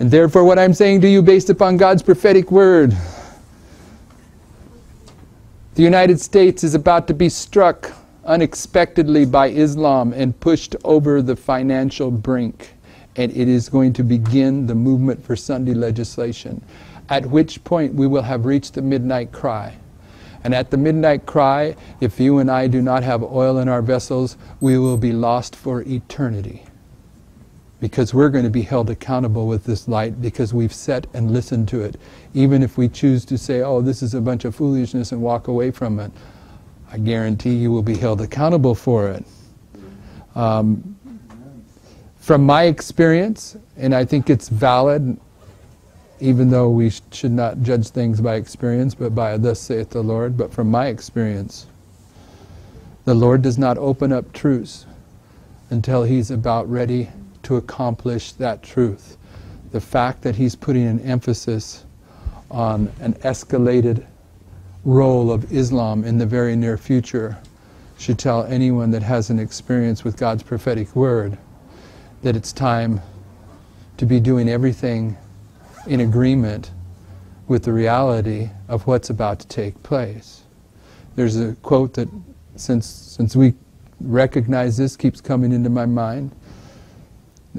And therefore what I'm saying to you based upon God's prophetic word, the United States is about to be struck unexpectedly by Islam and pushed over the financial brink. And it is going to begin the movement for Sunday legislation, at which point we will have reached the midnight cry. And at the midnight cry, if you and I do not have oil in our vessels, we will be lost for eternity. Because we're going to be held accountable with this light because we've sat and listened to it. Even if we choose to say, oh, this is a bunch of foolishness and walk away from it, I guarantee you will be held accountable for it. From my experience, and I think it's valid, even though we should not judge things by experience, but by thus saith the Lord. But from my experience, the Lord does not open up truths until He's about ready to accomplish that truth. The fact that He's putting an emphasis on an escalated role of Islam in the very near future should tell anyone that has an experience with God's prophetic word that it's time to be doing everything in agreement with the reality of what's about to take place. There's a quote that, since we recognize this, keeps coming into my mind.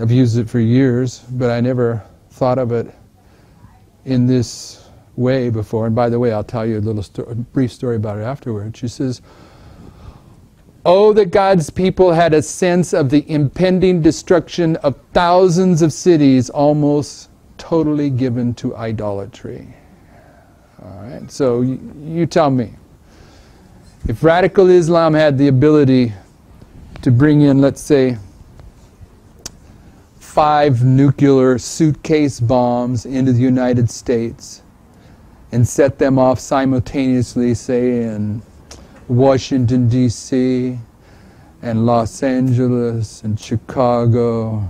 I've used it for years, but I never thought of it in this way before. And by the way, I'll tell you a brief story about it afterwards. She says, oh, that God's people had a sense of the impending destruction of thousands of cities almost totally given to idolatry. All right, so you tell me. If radical Islam had the ability to bring in, let's say, 5 nuclear suitcase bombs into the United States and set them off simultaneously, say, in Washington, D.C., and Los Angeles, and Chicago,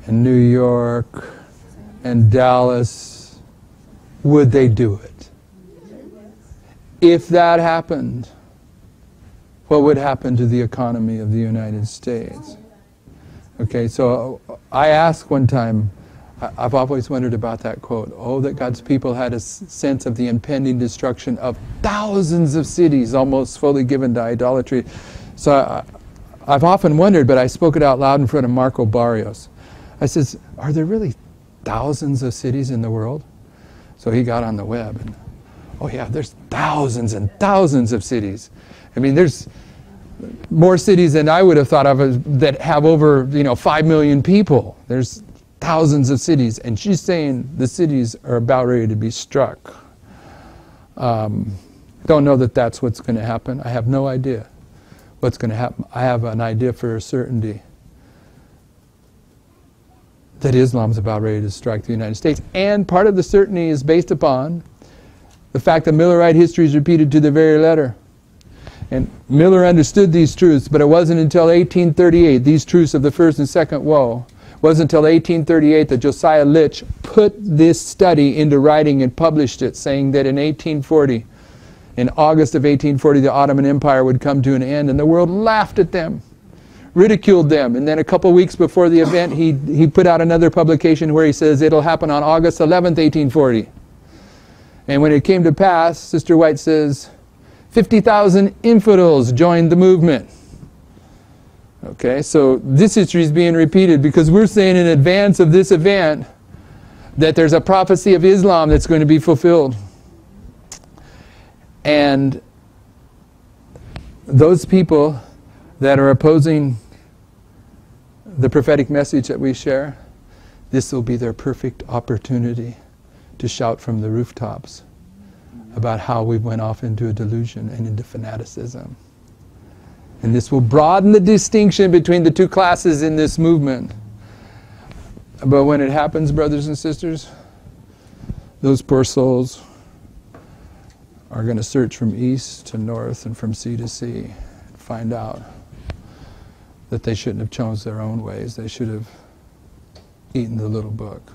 and New York, and Dallas, would they do it? If that happened, what would happen to the economy of the United States? Okay, so I asked one time, I've always wondered about that quote, oh, that God's people had a sense of the impending destruction of thousands of cities almost fully given to idolatry. So I've often wondered, but I spoke it out loud in front of Marco Barrios. I said, are there really thousands of cities in the world? So he got on the web and, oh yeah, there's thousands and thousands of cities. I mean, there's more cities than I would have thought of that have over, 5 million people. There's thousands of cities, and she's saying the cities are about ready to be struck. Don't know that that's what's going to happen. I have no idea what's going to happen. I have an idea for a certainty that Islam's about ready to strike the United States. And part of the certainty is based upon the fact that Millerite history is repeated to the very letter. And Miller understood these truths, but it wasn't until 1838, these truths of the first and second woe, wasn't until 1838 that Josiah Litch put this study into writing and published it, saying that in 1840, in August of 1840, the Ottoman Empire would come to an end, and the world laughed at them, ridiculed them. And then a couple weeks before the event, he put out another publication where he says it'll happen on August 11th, 1840. And when it came to pass, Sister White says, 50,000 infidels joined the movement. Okay, so this history is being repeated because we're saying in advance of this event that there's a prophecy of Islam that's going to be fulfilled. And those people that are opposing the prophetic message that we share, this will be their perfect opportunity to shout from the rooftops about how we went off into a delusion and into fanaticism. And this will broaden the distinction between the two classes in this movement. But when it happens, brothers and sisters, those poor souls are going to search from east to north and from sea to sea and find out that they shouldn't have chosen their own ways. They should have eaten the little book.